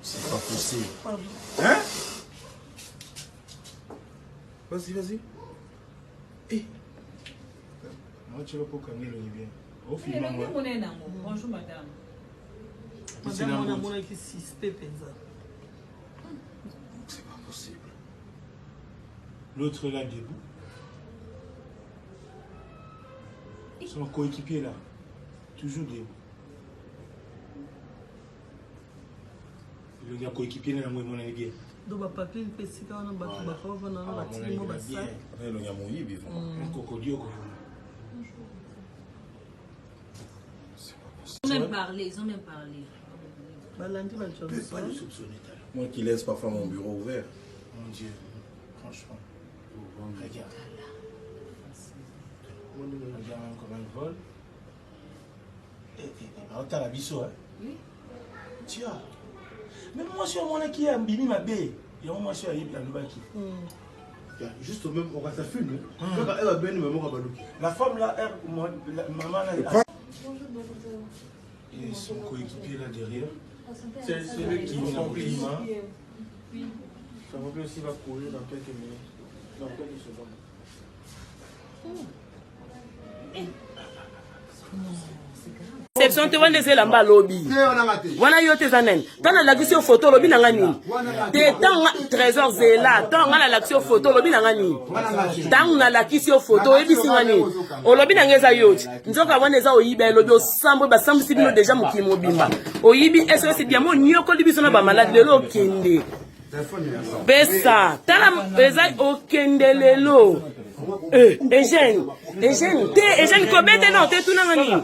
C'est pas possible. Hein? Vas-y, vas-y. Eh. Moi, tu vas pas camiller le bien. Au final, moi. Bonjour, madame. Madame, on a qui suspect, C'est pas possible. L'autre là debout. Son coéquipier là. Toujours debout. Le gars coéquipier là, moi, mon ami. Donc, le papier, il fait si quand on a battu, on a battu, Il y a mon yébi. Un cocodio. Ils ont même parlé, ils ont même parlé. Moi qui laisse parfois mon bureau ouvert. Mon Dieu, franchement. Regarde. Regarde même comment il vole. T'as la biseau, hein? Oui. Tiens. Même moi, je suis un mon qui a bimi ma baie. Et moi, je suis un yébi à Noubaki. Juste au même, on va s'affumer. Elle va bien nous La femme là, maman là. Et son coéquipier là derrière. C'est celui qui est en climat. Ça va bien aussi va courir dans quelques minutes. Dans quelques secondes. Exception te wana ezela mba lobby wana yo te zanen tana lakisi photo lobby nanga nini te tanga trésor zela tanga na lakisi photo lobby nanga nini tanga na lakisi photo ebisi ngani o lobby nanga eza yoti nzoka wana eza oyiba lobby osambo ba sambisi bino deja mukimo mobimba oyibi SOS bien mo nyoko libiso na ba malade lelo okende besa tala eza okende lelo Eugène te Eugène kobete non te tunanga nini